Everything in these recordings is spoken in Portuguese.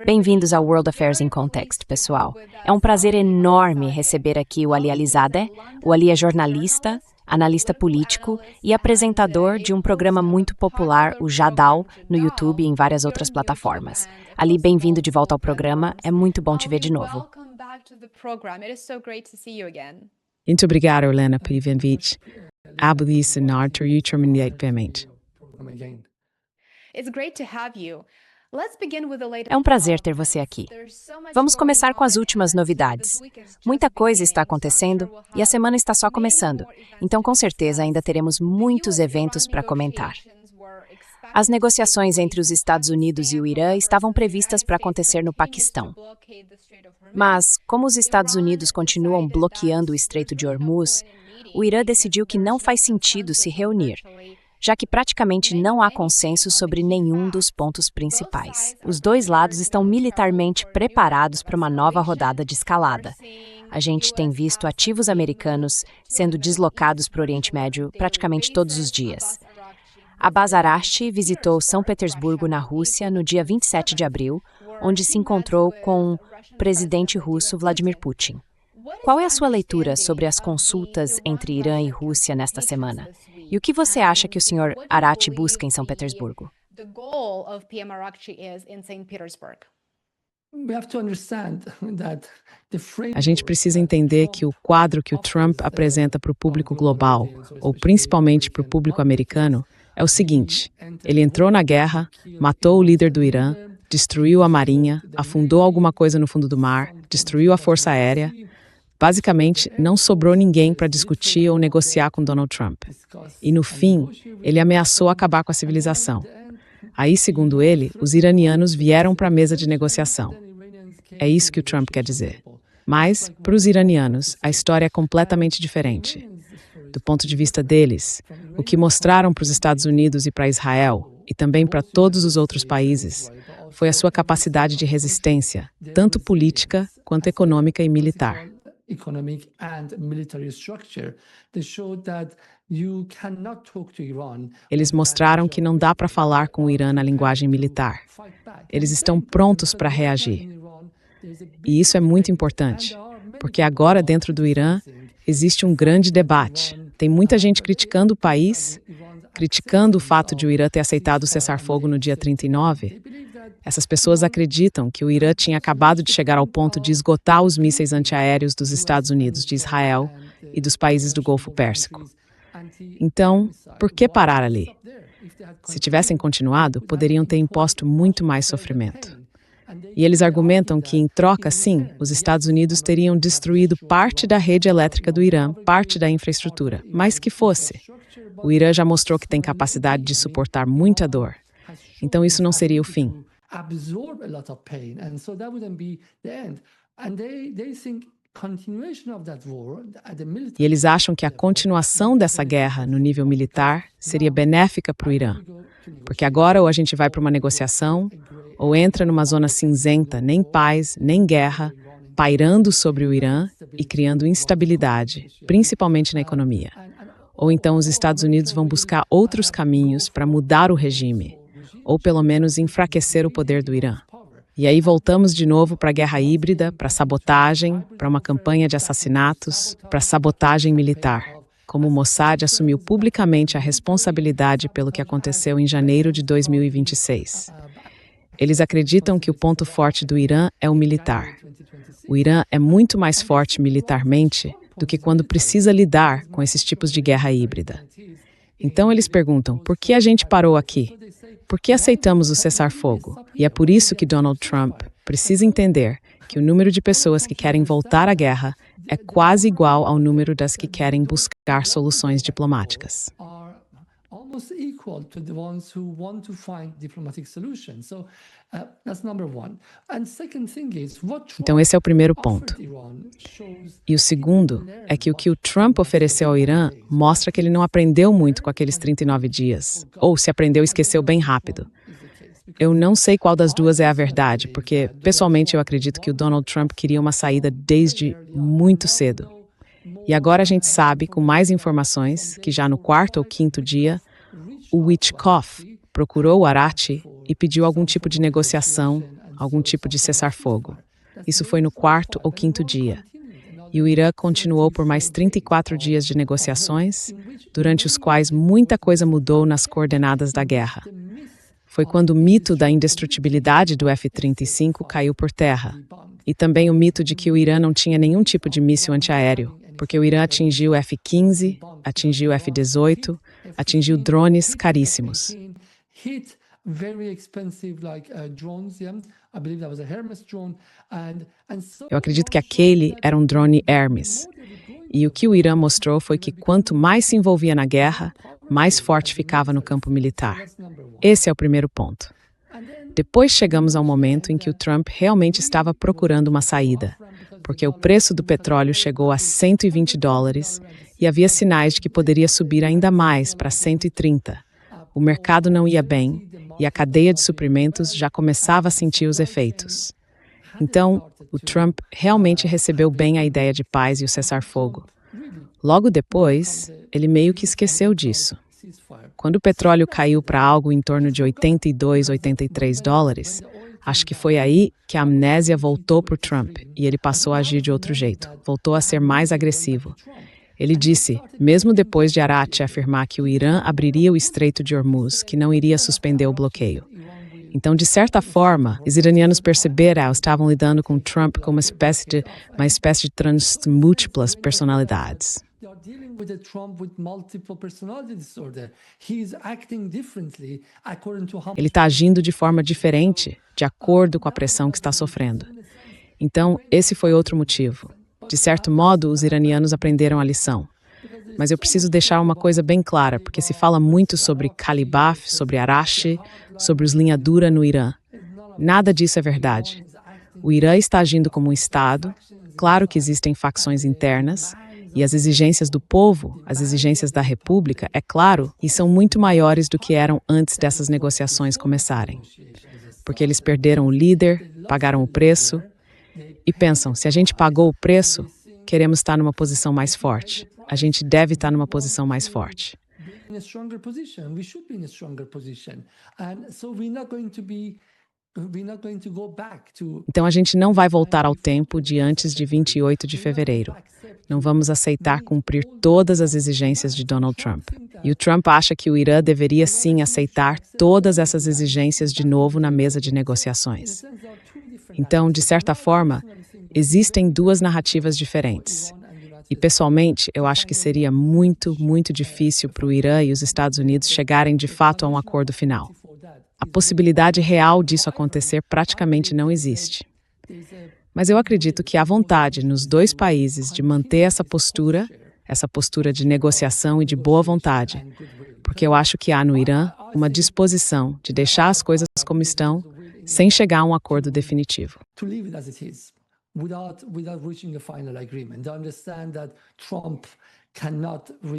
Bem-vindos ao World Affairs in Context, pessoal. É um prazer enorme receber aqui o Ali Alizadeh. O Ali é jornalista, analista político e apresentador de um programa muito popular, o Jadal, no YouTube e em várias outras plataformas. Ali, bem-vindo de volta ao programa. É muito bom te ver de novo. Muito obrigado, Helena, por convite. Abelice e Arthur ultimamente. É um prazer ter você aqui. Vamos começar com as últimas novidades. Muita coisa está acontecendo e a semana está só começando, então com certeza ainda teremos muitos eventos para comentar. As negociações entre os Estados Unidos e o Irã estavam previstas para acontecer no Paquistão. Mas, como os Estados Unidos continuam bloqueando o Estreito de Hormuz, o Irã decidiu que não faz sentido se reunir, já que praticamente não há consenso sobre nenhum dos pontos principais. Os dois lados estão militarmente preparados para uma nova rodada de escalada. A gente tem visto ativos americanos sendo deslocados para o Oriente Médio praticamente todos os dias. Abbas Araghchi visitou São Petersburgo, na Rússia, no dia 27 de abril, onde se encontrou com o presidente russo Vladimir Putin. Qual é a sua leitura sobre as consultas entre Irã e Rússia nesta semana? E o que você acha que o Sr. Araghchi busca em São Petersburgo? A gente precisa entender que o quadro que o Trump apresenta para o público global, ou principalmente para o público americano, é o seguinte: ele entrou na guerra, matou o líder do Irã, destruiu a marinha, afundou alguma coisa no fundo do mar, destruiu a força aérea. Basicamente, não sobrou ninguém para discutir ou negociar com Donald Trump. E, no fim, ele ameaçou acabar com a civilização. Aí, segundo ele, os iranianos vieram para a mesa de negociação. É isso que o Trump quer dizer. Mas, para os iranianos, a história é completamente diferente. Do ponto de vista deles, o que mostraram para os Estados Unidos e para Israel, e também para todos os outros países, foi a sua capacidade de resistência, tanto política quanto econômica e militar. Eles mostraram que não dá para falar com o Irã na linguagem militar. Eles estão prontos para reagir. E isso é muito importante, porque agora dentro do Irã existe um grande debate. Tem muita gente criticando o país, criticando o fato de o Irã ter aceitado o cessar-fogo no dia 39. Essas pessoas acreditam que o Irã tinha acabado de chegar ao ponto de esgotar os mísseis antiaéreos dos Estados Unidos, de Israel e dos países do Golfo Pérsico. Então, por que parar ali? Se tivessem continuado, poderiam ter imposto muito mais sofrimento. E eles argumentam que, em troca, sim, os Estados Unidos teriam destruído parte da rede elétrica do Irã, parte da infraestrutura, mas que fosse. O Irã já mostrou que tem capacidade de suportar muita dor. Então, isso não seria o fim. E eles acham que a continuação dessa guerra no nível militar seria benéfica para o Irã. Porque agora ou a gente vai para uma negociação, ou entra numa zona cinzenta, nem paz, nem guerra, pairando sobre o Irã e criando instabilidade, principalmente na economia. Ou então os Estados Unidos vão buscar outros caminhos para mudar o regime, ou pelo menos enfraquecer o poder do Irã. E aí voltamos de novo para a guerra híbrida, para sabotagem, para uma campanha de assassinatos, para sabotagem militar, como o Mossad assumiu publicamente a responsabilidade pelo que aconteceu em janeiro de 2026. Eles acreditam que o ponto forte do Irã é o militar. O Irã é muito mais forte militarmente do que quando precisa lidar com esses tipos de guerra híbrida. Então eles perguntam, por que a gente parou aqui? Por que aceitamos o cessar-fogo? E é por isso que Donald Trump precisa entender que o número de pessoas que querem voltar à guerra é quase igual ao número das que querem buscar soluções diplomáticas. Então esse é o primeiro ponto. E o segundo é que o que o Trump ofereceu ao Irã mostra que ele não aprendeu muito com aqueles 39 dias, ou se aprendeu, esqueceu bem rápido. Eu não sei qual das duas é a verdade, porque pessoalmente eu acredito que o Donald Trump queria uma saída desde muito cedo. E agora a gente sabe, com mais informações, que já no quarto ou quinto dia, o Witkoff procurou o Araghchi e pediu algum tipo de negociação, algum tipo de cessar-fogo. Isso foi no 4º ou 5º dia. E o Irã continuou por mais 34 dias de negociações, durante os quais muita coisa mudou nas coordenadas da guerra. Foi quando o mito da indestrutibilidade do F-35 caiu por terra. E também o mito de que o Irã não tinha nenhum tipo de míssil antiaéreo, porque o Irã atingiu o F-15, atingiu o F-18, atingiu drones caríssimos. Eu acredito que aquele era um drone Hermes. E o que o Irã mostrou foi que quanto mais se envolvia na guerra, mais forte ficava no campo militar. Esse é o primeiro ponto. Depois chegamos ao momento em que o Trump realmente estava procurando uma saída, porque o preço do petróleo chegou a $120 e havia sinais de que poderia subir ainda mais para 130. O mercado não ia bem e a cadeia de suprimentos já começava a sentir os efeitos. Então, o Trump realmente recebeu bem a ideia de paz e o cessar-fogo. Logo depois, ele meio que esqueceu disso. Quando o petróleo caiu para algo em torno de $82, $83, acho que foi aí que a amnésia voltou para o Trump e ele passou a agir de outro jeito, voltou a ser mais agressivo. Ele disse, mesmo depois de Arati afirmar que o Irã abriria o Estreito de Hormuz, que não iria suspender o bloqueio. Então, de certa forma, os iranianos perceberam, estavam lidando com Trump como uma espécie de múltiplas personalidades. Ele está agindo de forma diferente, de acordo com a pressão que está sofrendo. Então, esse foi outro motivo. De certo modo, os iranianos aprenderam a lição. Mas eu preciso deixar uma coisa bem clara, porque se fala muito sobre Calibaf, sobre Arashi, sobre os linha dura no Irã. Nada disso é verdade. O Irã está agindo como um Estado. Claro que existem facções internas, e as exigências do povo, as exigências da República, é claro, e são muito maiores do que eram antes dessas negociações começarem. Porque eles perderam o líder, pagaram o preço, e pensam, se a gente pagou o preço, queremos estar numa posição mais forte. A gente deve estar numa posição mais forte. Então a gente não vai voltar ao tempo de antes de 28 de fevereiro. Não vamos aceitar cumprir todas as exigências de Donald Trump. E o Trump acha que o Irã deveria sim aceitar todas essas exigências de novo na mesa de negociações. Então, de certa forma, existem duas narrativas diferentes. E, pessoalmente, eu acho que seria muito, muito difícil para o Irã e os Estados Unidos chegarem de fato a um acordo final. A possibilidade real disso acontecer praticamente não existe. Mas eu acredito que há vontade nos dois países de manter essa postura de negociação e de boa vontade, porque eu acho que há no Irã uma disposição de deixar as coisas como estão, sem chegar a um acordo definitivo.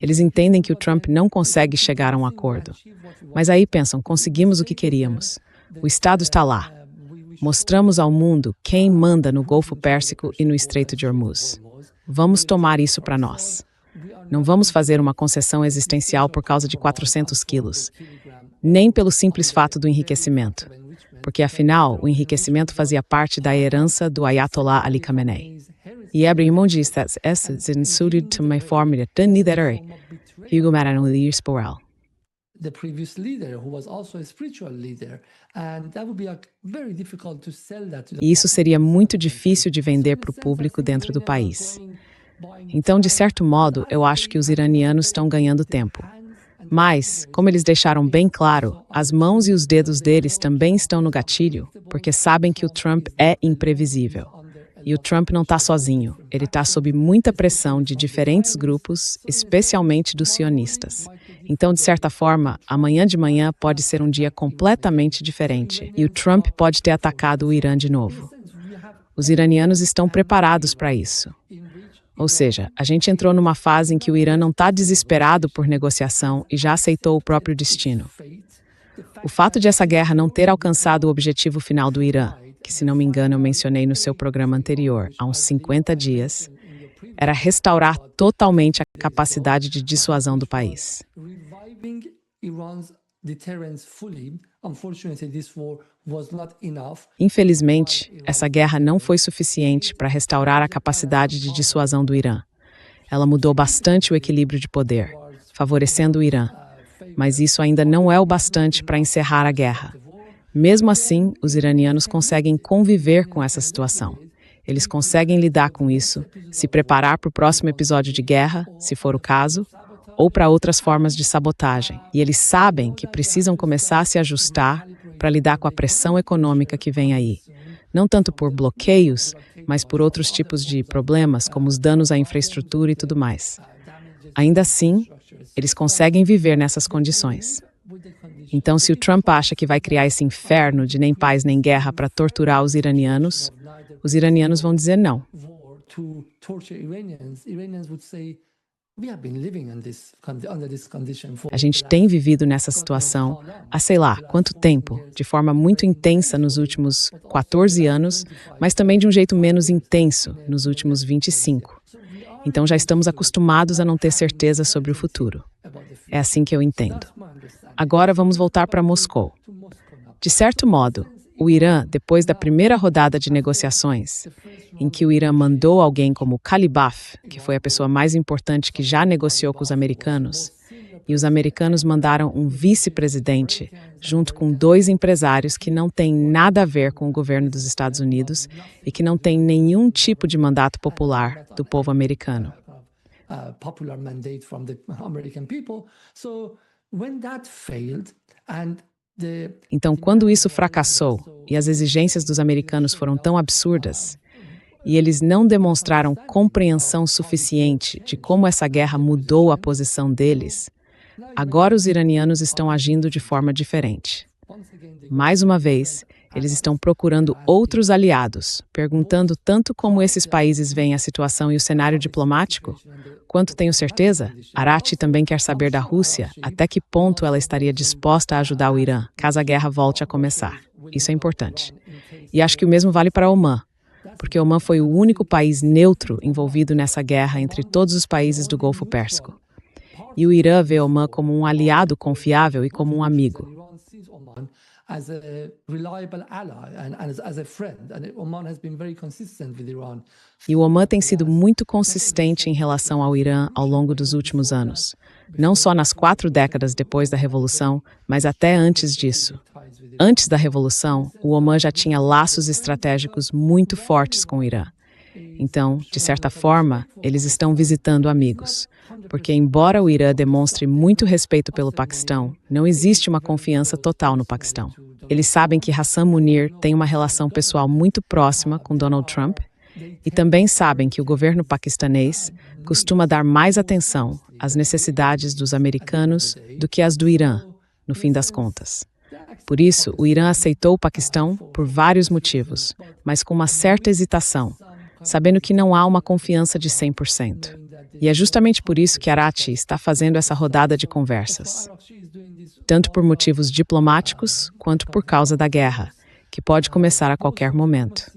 Eles entendem que o Trump não consegue chegar a um acordo. Mas aí pensam, conseguimos o que queríamos. O Estado está lá. Mostramos ao mundo quem manda no Golfo Pérsico e no Estreito de Hormuz. Vamos tomar isso para nós. Não vamos fazer uma concessão existencial por causa de 400 quilos. Nem pelo simples fato do enriquecimento. Porque, afinal, o enriquecimento fazia parte da herança do Ayatollah Ali Khamenei. E Abraham diz que essa é suited to my form de Tanidere, Hugo Maran Sporel. The previous leader, who was also a spiritual leader, and that would be very difficult to sell that to the. E isso seria muito difícil de vender para o público dentro do país. Então, de certo modo, eu acho que os iranianos estão ganhando tempo. Mas, como eles deixaram bem claro, as mãos e os dedos deles também estão no gatilho, porque sabem que o Trump é imprevisível. E o Trump não está sozinho, ele está sob muita pressão de diferentes grupos, especialmente dos sionistas. Então, de certa forma, amanhã de manhã pode ser um dia completamente diferente, e o Trump pode ter atacado o Irã de novo. Os iranianos estão preparados para isso. Ou seja, a gente entrou numa fase em que o Irã não está desesperado por negociação e já aceitou o próprio destino. O fato de essa guerra não ter alcançado o objetivo final do Irã, que, se não me engano, eu mencionei no seu programa anterior, há uns 50 dias, era restaurar totalmente a capacidade de dissuasão do país. Infelizmente, essa guerra não foi suficiente para restaurar a capacidade de dissuasão do Irã. Ela mudou bastante o equilíbrio de poder, favorecendo o Irã. Mas isso ainda não é o bastante para encerrar a guerra. Mesmo assim, os iranianos conseguem conviver com essa situação. Eles conseguem lidar com isso, se preparar para o próximo episódio de guerra, se for o caso, ou para outras formas de sabotagem. E eles sabem que precisam começar a se ajustar para lidar com a pressão econômica que vem aí. Não tanto por bloqueios, mas por outros tipos de problemas, como os danos à infraestrutura e tudo mais. Ainda assim, eles conseguem viver nessas condições. Então, se o Trump acha que vai criar esse inferno de nem paz nem guerra para torturar os iranianos vão dizer não. A gente tem vivido nessa situação há sei lá quanto tempo, de forma muito intensa nos últimos 14 anos, mas também de um jeito menos intenso nos últimos 25. Então já estamos acostumados a não ter certeza sobre o futuro. É assim que eu entendo. Agora vamos voltar para Moscou. De certo modo, o Irã, depois da primeira rodada de negociações, em que o Irã mandou alguém como Kalibaf, que foi a pessoa mais importante que já negociou com os americanos, e os americanos mandaram um vice-presidente, junto com 2 empresários que não têm nada a ver com o governo dos Estados Unidos e que não têm nenhum tipo de mandato popular do povo americano. Então, quando isso fracassou e as exigências dos americanos foram tão absurdas, e eles não demonstraram compreensão suficiente de como essa guerra mudou a posição deles, agora os iranianos estão agindo de forma diferente. Mais uma vez, eles estão procurando outros aliados, perguntando tanto como esses países veem a situação e o cenário diplomático, quanto tenho certeza, Arati também quer saber da Rússia até que ponto ela estaria disposta a ajudar o Irã, caso a guerra volte a começar. Isso é importante. E acho que o mesmo vale para Omã, porque Omã foi o único país neutro envolvido nessa guerra entre todos os países do Golfo Pérsico. E o Irã vê Omã como um aliado confiável e como um amigo. E o Omã tem sido muito consistente em relação ao Irã ao longo dos últimos anos. Não só nas 4 décadas depois da Revolução, mas até antes disso. Antes da Revolução, o Omã já tinha laços estratégicos muito fortes com o Irã. Então, de certa forma, eles estão visitando amigos. Porque, embora o Irã demonstre muito respeito pelo Paquistão, não existe uma confiança total no Paquistão. Eles sabem que Hassan Munir tem uma relação pessoal muito próxima com Donald Trump e também sabem que o governo paquistanês costuma dar mais atenção às necessidades dos americanos do que às do Irã, no fim das contas. Por isso, o Irã aceitou o Paquistão por vários motivos, mas com uma certa hesitação, sabendo que não há uma confiança de 100%. E é justamente por isso que Arati está fazendo essa rodada de conversas. Tanto por motivos diplomáticos, quanto por causa da guerra, que pode começar a qualquer momento.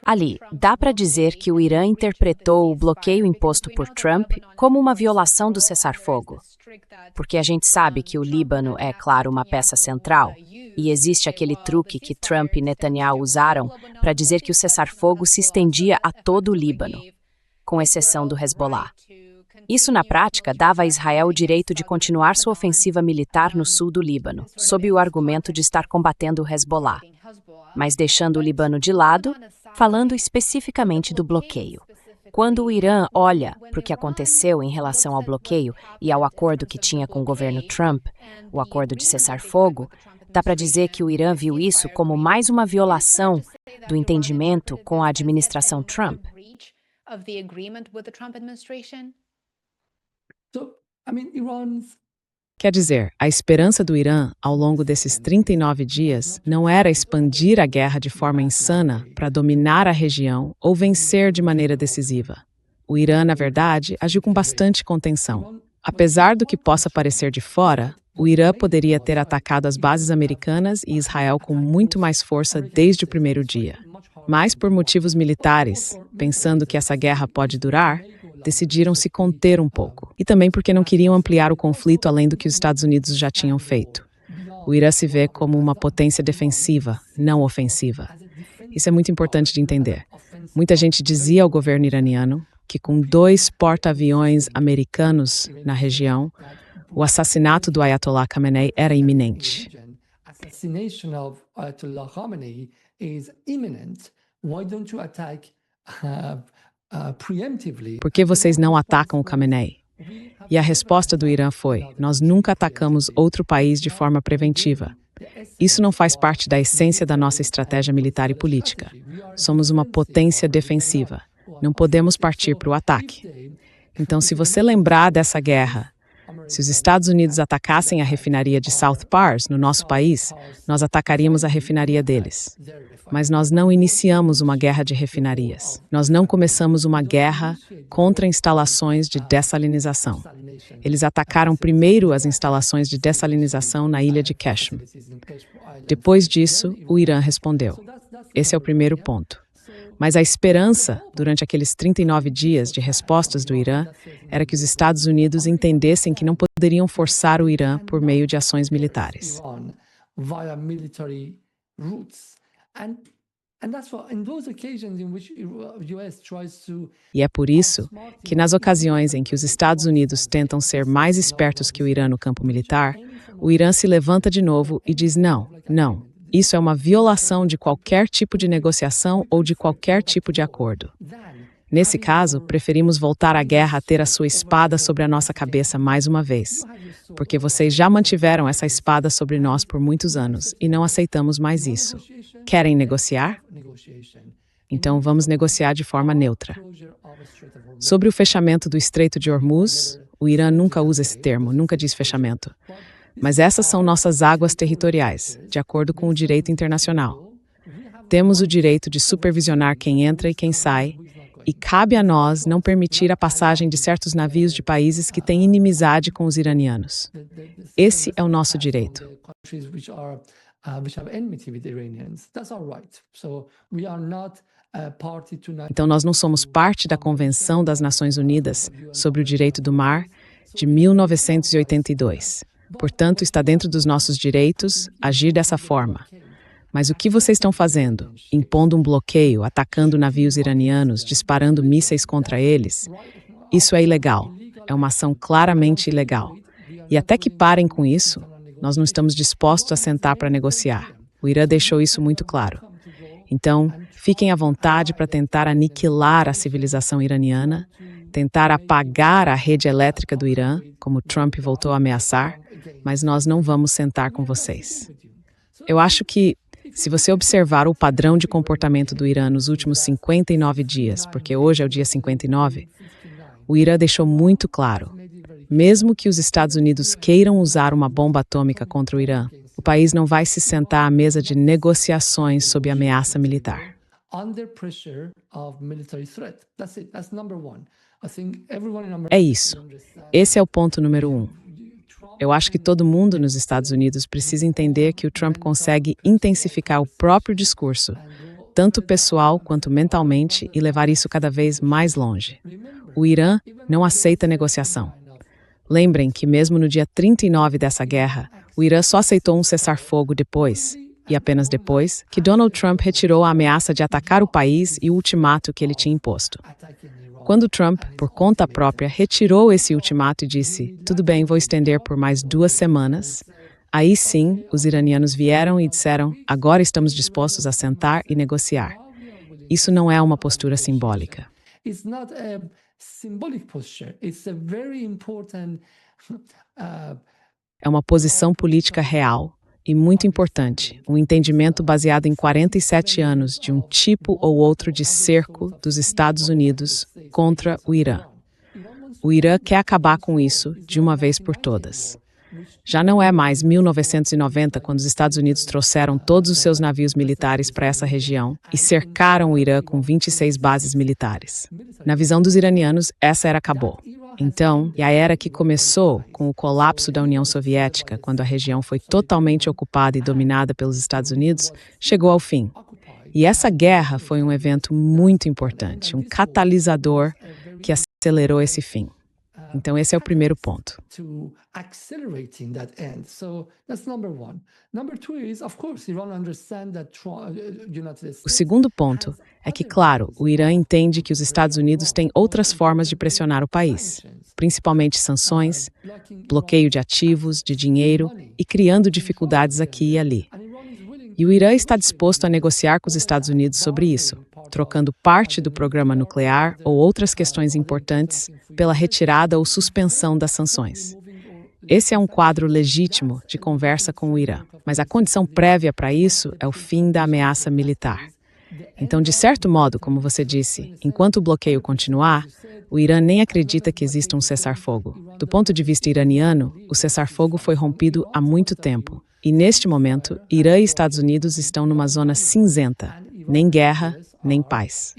Ali, dá para dizer que o Irã interpretou o bloqueio imposto por Trump como uma violação do cessar-fogo? Porque a gente sabe que o Líbano é, claro, uma peça central, e existe aquele truque que Trump e Netanyahu usaram para dizer que o cessar-fogo se estendia a todo o Líbano, com exceção do Hezbollah. Isso, na prática, dava a Israel o direito de continuar sua ofensiva militar no sul do Líbano, sob o argumento de estar combatendo o Hezbollah, mas deixando o Líbano de lado, falando especificamente do bloqueio. Quando o Irã olha para o que aconteceu em relação ao bloqueio e ao acordo que tinha com o governo Trump, o acordo de cessar-fogo, dá para dizer que o Irã viu isso como mais uma violação do entendimento com a administração Trump. Quer dizer, a esperança do Irã, ao longo desses 39 dias, não era expandir a guerra de forma insana para dominar a região ou vencer de maneira decisiva. O Irã, na verdade, agiu com bastante contenção. Apesar do que possa parecer de fora, o Irã poderia ter atacado as bases americanas e Israel com muito mais força desde o primeiro dia. Mas, por motivos militares, pensando que essa guerra pode durar, decidiram se conter um pouco. E também porque não queriam ampliar o conflito além do que os Estados Unidos já tinham feito. O Irã se vê como uma potência defensiva, não ofensiva. Isso é muito importante de entender. Muita gente dizia ao governo iraniano que com 2 porta-aviões americanos na região, o assassinato do Ayatollah Khamenei era iminente. Por que vocês não atacam o Khamenei? E a resposta do Irã foi: nós nunca atacamos outro país de forma preventiva. Isso não faz parte da essência da nossa estratégia militar e política. Somos uma potência defensiva. Não podemos partir para o ataque. Então, se você lembrar dessa guerra, se os Estados Unidos atacassem a refinaria de South Pars, no nosso país, nós atacaríamos a refinaria deles. Mas nós não iniciamos uma guerra de refinarias. Nós não começamos uma guerra contra instalações de dessalinização. Eles atacaram primeiro as instalações de dessalinização na ilha de Qashm. Depois disso, o Irã respondeu. Esse é o primeiro ponto. Mas a esperança, durante aqueles 39 dias de respostas do Irã, era que os Estados Unidos entendessem que não poderiam forçar o Irã por meio de ações militares. E é por isso que, nas ocasiões em que os Estados Unidos tentam ser mais espertos que o Irã no campo militar, o Irã se levanta de novo e diz não. Isso é uma violação de qualquer tipo de negociação ou de qualquer tipo de acordo. Nesse caso, preferimos voltar à guerra a ter a sua espada sobre a nossa cabeça mais uma vez, porque vocês já mantiveram essa espada sobre nós por muitos anos e não aceitamos mais isso. Querem negociar? Então vamos negociar de forma neutra. Sobre o fechamento do Estreito de Hormuz, o Irã nunca usa esse termo, nunca diz fechamento. Mas essas são nossas águas territoriais, de acordo com o direito internacional. Temos o direito de supervisionar quem entra e quem sai, e cabe a nós não permitir a passagem de certos navios de países que têm inimizade com os iranianos. Esse é o nosso direito. Então, nós não somos parte da Convenção das Nações Unidas sobre o Direito do Mar de 1982. Portanto, está dentro dos nossos direitos agir dessa forma. Mas o que vocês estão fazendo? Impondo um bloqueio, atacando navios iranianos, disparando mísseis contra eles? Isso é ilegal. É uma ação claramente ilegal. E até que parem com isso, nós não estamos dispostos a sentar para negociar. O Irã deixou isso muito claro. Então, fiquem à vontade para tentar aniquilar a civilização iraniana, tentar apagar a rede elétrica do Irã, como Trump voltou a ameaçar, mas nós não vamos sentar com vocês. Eu acho que, se você observar o padrão de comportamento do Irã nos últimos 59 dias, porque hoje é o dia 59, o Irã deixou muito claro, mesmo que os Estados Unidos queiram usar uma bomba atômica contra o Irã, o país não vai se sentar à mesa de negociações sob ameaça militar. É isso. Esse é o ponto número 1. Eu acho que todo mundo nos Estados Unidos precisa entender que o Trump consegue intensificar o próprio discurso, tanto pessoal quanto mentalmente, e levar isso cada vez mais longe. O Irã não aceita negociação. Lembrem que mesmo no dia 39 dessa guerra, o Irã só aceitou um cessar-fogo depois, e apenas depois, que Donald Trump retirou a ameaça de atacar o país e o ultimato que ele tinha imposto. Quando Trump, por conta própria, retirou esse ultimato e disse, tudo bem, vou estender por mais 2 semanas, aí sim, os iranianos vieram e disseram, agora estamos dispostos a sentar e negociar. Isso não é uma postura simbólica. É uma posição política real e muito importante, um entendimento baseado em 47 anos de um tipo ou outro de cerco dos Estados Unidos contra o Irã. O Irã quer acabar com isso de uma vez por todas. Já não é mais 1990, quando os Estados Unidos trouxeram todos os seus navios militares para essa região e cercaram o Irã com 26 bases militares. Na visão dos iranianos, essa era acabou. Então, e a era que começou com o colapso da União Soviética, quando a região foi totalmente ocupada e dominada pelos Estados Unidos, chegou ao fim. E essa guerra foi um evento muito importante, um catalisador que acelerou esse fim. Então, esse é o primeiro ponto. O segundo ponto é que, claro, o Irã entende que os Estados Unidos têm outras formas de pressionar o país, principalmente sanções, bloqueio de ativos, de dinheiro e criando dificuldades aqui e ali. E o Irã está disposto a negociar com os Estados Unidos sobre isso, trocando parte do programa nuclear ou outras questões importantes pela retirada ou suspensão das sanções. Esse é um quadro legítimo de conversa com o Irã, mas a condição prévia para isso é o fim da ameaça militar. Então, de certo modo, como você disse, enquanto o bloqueio continuar, o Irã nem acredita que exista um cessar-fogo. Do ponto de vista iraniano, o cessar-fogo foi rompido há muito tempo. E, neste momento, Irã e Estados Unidos estão numa zona cinzenta, nem guerra, nem paz.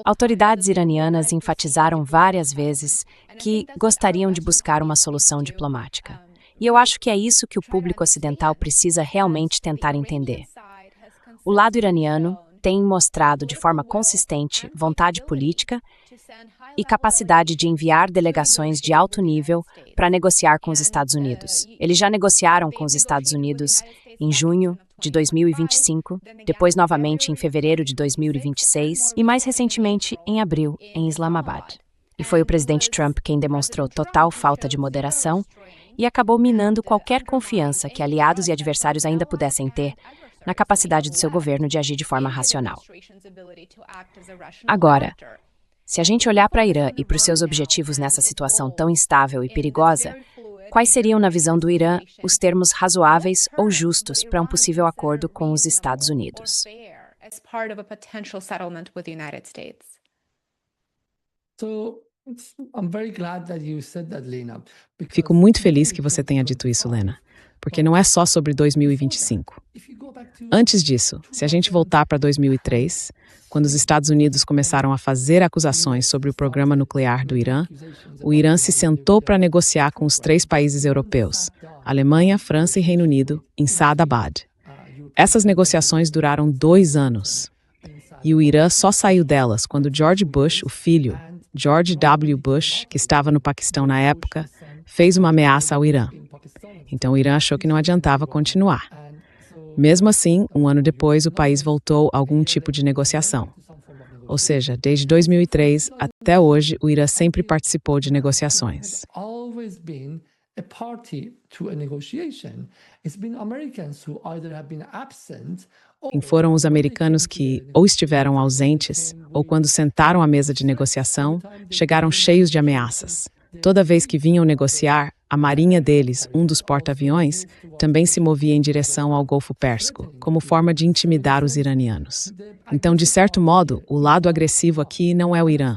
Autoridades iranianas enfatizaram várias vezes que gostariam de buscar uma solução diplomática. E eu acho que é isso que o público ocidental precisa realmente tentar entender. O lado iraniano tem mostrado de forma consistente vontade política e capacidade de enviar delegações de alto nível para negociar com os Estados Unidos. Eles já negociaram com os Estados Unidos em junho de 2025, depois novamente em fevereiro de 2026 e mais recentemente em abril, em Islamabad. E foi o presidente Trump quem demonstrou total falta de moderação e acabou minando qualquer confiança que aliados e adversários ainda pudessem ter na capacidade do seu governo de agir de forma racional. Agora, se a gente olhar para Irã e para os seus objetivos nessa situação tão instável e perigosa, quais seriam, na visão do Irã, os termos razoáveis ou justos para um possível acordo com os Estados Unidos? Fico muito feliz que você tenha dito isso, Lena, porque não é só sobre 2025. Antes disso, se a gente voltar para 2003, quando os Estados Unidos começaram a fazer acusações sobre o programa nuclear do Irã, o Irã se sentou para negociar com os 3 países europeus, Alemanha, França e Reino Unido, em Saadabad. Essas negociações duraram 2 anos. E o Irã só saiu delas quando George Bush, o filho, George W. Bush, que estava no Paquistão na época, fez uma ameaça ao Irã. Então o Irã achou que não adiantava continuar. Mesmo assim, um ano depois, o país voltou a algum tipo de negociação. Ou seja, desde 2003 até hoje, o Irã sempre participou de negociações. E foram os americanos que ou estiveram ausentes, ou quando sentaram à mesa de negociação, chegaram cheios de ameaças. Toda vez que vinham negociar, a marinha deles, um dos porta-aviões, também se movia em direção ao Golfo Pérsico, como forma de intimidar os iranianos. Então, de certo modo, o lado agressivo aqui não é o Irã.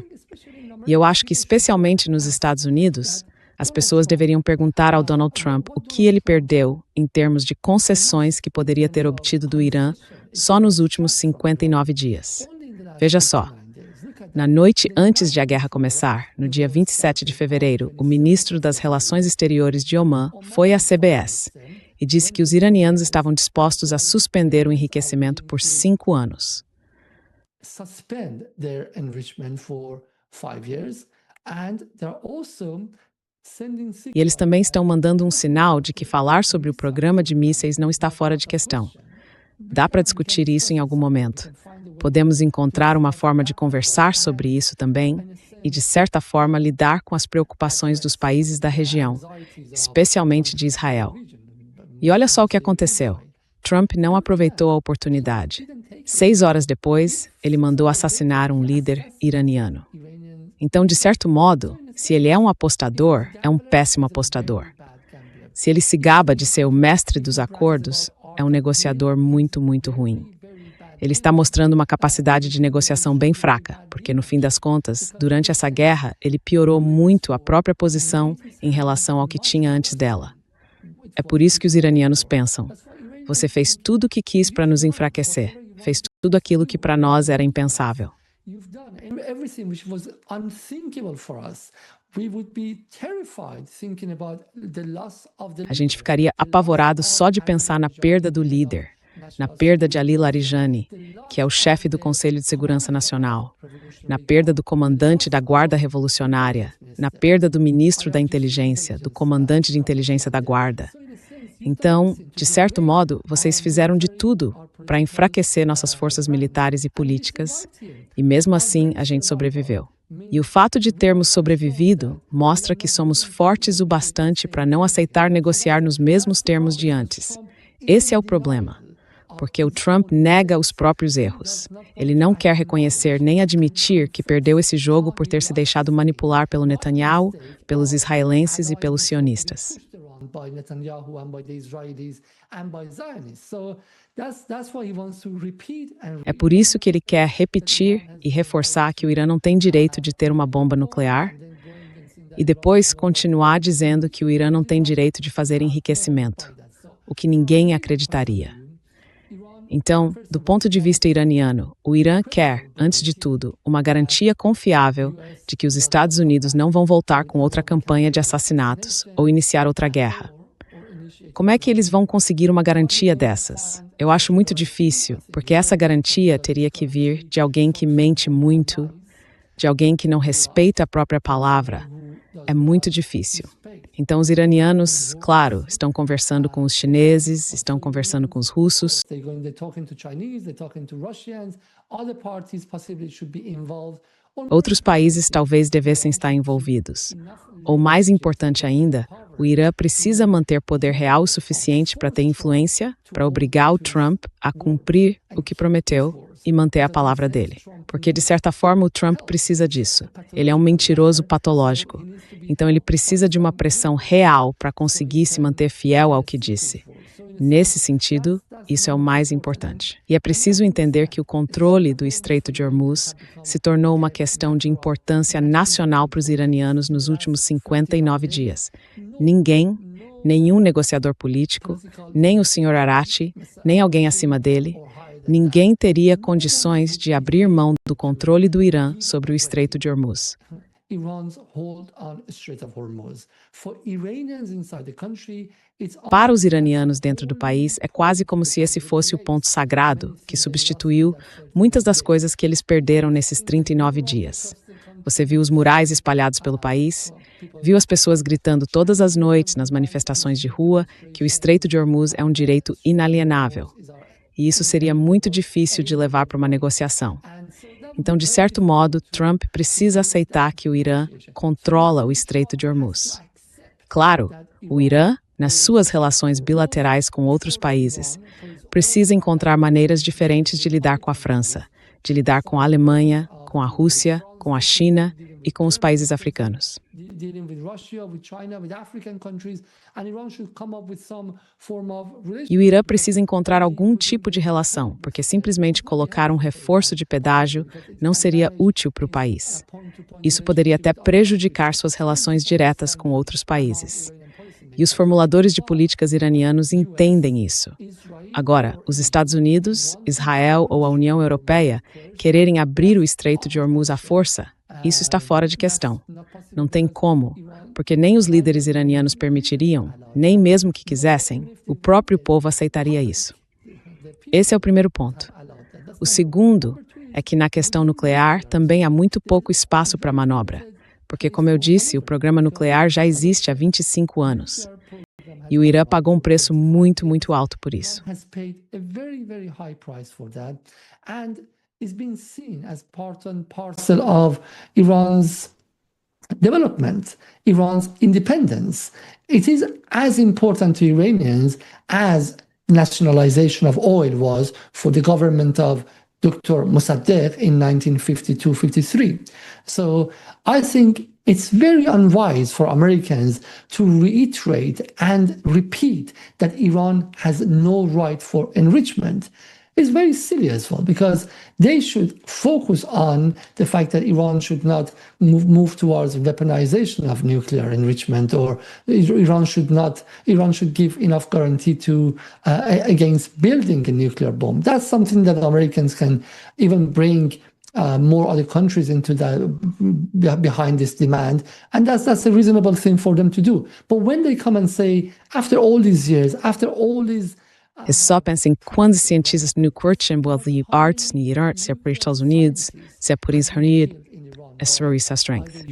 E eu acho que, especialmente nos Estados Unidos, as pessoas deveriam perguntar ao Donald Trump o que ele perdeu em termos de concessões que poderia ter obtido do Irã só nos últimos 59 dias. Veja só. Na noite antes de a guerra começar, no dia 27 de fevereiro, o ministro das Relações Exteriores de Omã foi à CBS e disse que os iranianos estavam dispostos a suspender o enriquecimento por 5 anos. E eles também estão mandando um sinal de que falar sobre o programa de mísseis não está fora de questão. Dá para discutir isso em algum momento. Podemos encontrar uma forma de conversar sobre isso também e, de certa forma, lidar com as preocupações dos países da região, especialmente de Israel. E olha só o que aconteceu. Trump não aproveitou a oportunidade. 6 horas depois, ele mandou assassinar um líder iraniano. Então, de certo modo, se ele é um apostador, é um péssimo apostador. Se ele se gaba de ser o mestre dos acordos, é um negociador muito, muito ruim. Ele está mostrando uma capacidade de negociação bem fraca, porque, no fim das contas, durante essa guerra, ele piorou muito a própria posição em relação ao que tinha antes dela. É por isso que os iranianos pensam: você fez tudo o que quis para nos enfraquecer, fez tudo aquilo que para nós era impensável. A gente ficaria apavorado só de pensar na perda do líder, na perda de Ali Larijani, que é o chefe do Conselho de Segurança Nacional, na perda do comandante da Guarda Revolucionária, na perda do ministro da Inteligência, do comandante de inteligência da Guarda. Então, de certo modo, vocês fizeram de tudo para enfraquecer nossas forças militares e políticas, e mesmo assim a gente sobreviveu. E o fato de termos sobrevivido mostra que somos fortes o bastante para não aceitar negociar nos mesmos termos de antes. Esse é o problema, porque o Trump nega os próprios erros. Ele não quer reconhecer nem admitir que perdeu esse jogo por ter se deixado manipular pelo Netanyahu, pelos israelenses e pelos sionistas. É por isso que ele quer repetir e reforçar que o Irã não tem direito de ter uma bomba nuclear e depois continuar dizendo que o Irã não tem direito de fazer enriquecimento, o que ninguém acreditaria. Então, do ponto de vista iraniano, o Irã quer, antes de tudo, uma garantia confiável de que os Estados Unidos não vão voltar com outra campanha de assassinatos ou iniciar outra guerra. Como é que eles vão conseguir uma garantia dessas? Eu acho muito difícil, porque essa garantia teria que vir de alguém que mente muito, de alguém que não respeita a própria palavra. É muito difícil. Então, os iranianos, claro, estão conversando com os chineses, estão conversando com os russos. Outros países talvez devessem estar envolvidos. Ou mais importante ainda, o Irã precisa manter poder real o suficiente para ter influência, para obrigar o Trump a cumprir o que prometeu e manter a palavra dele. Porque, de certa forma, o Trump precisa disso. Ele é um mentiroso patológico. Então, ele precisa de uma pressão real para conseguir se manter fiel ao que disse. Nesse sentido, isso é o mais importante. E é preciso entender que o controle do Estreito de Hormuz se tornou uma questão de importância nacional para os iranianos nos últimos 59 dias. Nenhum negociador político, nem o Sr. Arati, nem alguém acima dele, ninguém teria condições de abrir mão do controle do Irã sobre o Estreito de Hormuz. Para os iranianos dentro do país, é quase como se esse fosse o ponto sagrado que substituiu muitas das coisas que eles perderam nesses 39 dias. Você viu os murais espalhados pelo país, viu as pessoas gritando todas as noites nas manifestações de rua que o Estreito de Hormuz é um direito inalienável. E isso seria muito difícil de levar para uma negociação. Então, de certo modo, Trump precisa aceitar que o Irã controla o Estreito de Hormuz. Claro, o Irã, nas suas relações bilaterais com outros países, precisa encontrar maneiras diferentes de lidar com a França, de lidar com a Alemanha, com a Rússia, com a China e com os países africanos. E o Irã precisa encontrar algum tipo de relação, porque simplesmente colocar um reforço de pedágio não seria útil para o país. Isso poderia até prejudicar suas relações diretas com outros países. E os formuladores de políticas iranianos entendem isso. Agora, os Estados Unidos, Israel ou a União Europeia quererem abrir o Estreito de Hormuz à força, isso está fora de questão. Não tem como, porque nem os líderes iranianos permitiriam, nem mesmo que quisessem, o próprio povo aceitaria isso. Esse é o primeiro ponto. O segundo é que na questão nuclear também há muito pouco espaço para manobra, porque, como eu disse, o programa nuclear já existe há 25 anos. E o Irã pagou um preço muito, muito alto por isso. Is being seen as part and parcel of Iran's development, Iran's independence. It is as important to Iranians as nationalization of oil was for the government of Dr. Mossadegh in 1952-53. So I think it's very unwise for Americans to reiterate and repeat that Iran has no right for enrichment. is very silly as well, because they should focus on the fact that Iran should not move towards weaponization of nuclear enrichment, or Iran should give enough guarantee to against building a nuclear bomb. That's something that Americans can even bring more other countries into behind this demand, and that's a reasonable thing for them to do. But when they come and say, after all these years, after all these É só pensar em quantos cientistas nucleares envolvidos no Irã, se é por Estados Unidos, se é por Israel, é sobre essa strength.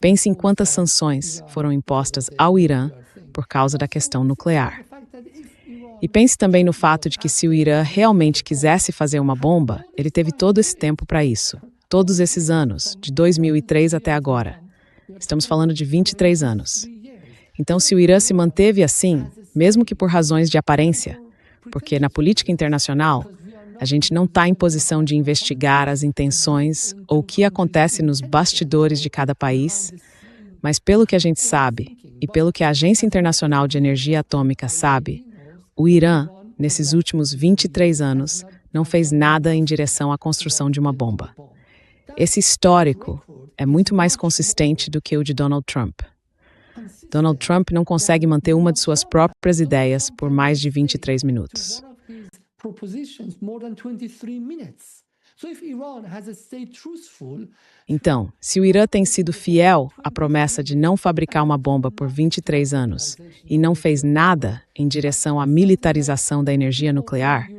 Pense em quantas sanções foram impostas ao Irã por causa da questão nuclear. E pense também no fato de que se o Irã realmente quisesse fazer uma bomba, ele teve todo esse tempo para isso. Todos esses anos, de 2003 até agora. Estamos falando de 23 anos. Então, se o Irã se manteve assim, mesmo que por razões de aparência, porque na política internacional, a gente não está em posição de investigar as intenções ou o que acontece nos bastidores de cada país, mas pelo que a gente sabe e pelo que a Agência Internacional de Energia Atômica sabe, o Irã, nesses últimos 23 anos, não fez nada em direção à construção de uma bomba. Esse histórico é muito mais consistente do que o de Donald Trump. Donald Trump não consegue manter uma de suas próprias ideias por mais de 23 minutos. Então, se o Irã tem sido fiel à promessa de não fabricar uma bomba por 23 anos e não fez nada em direção à militarização da energia nuclear,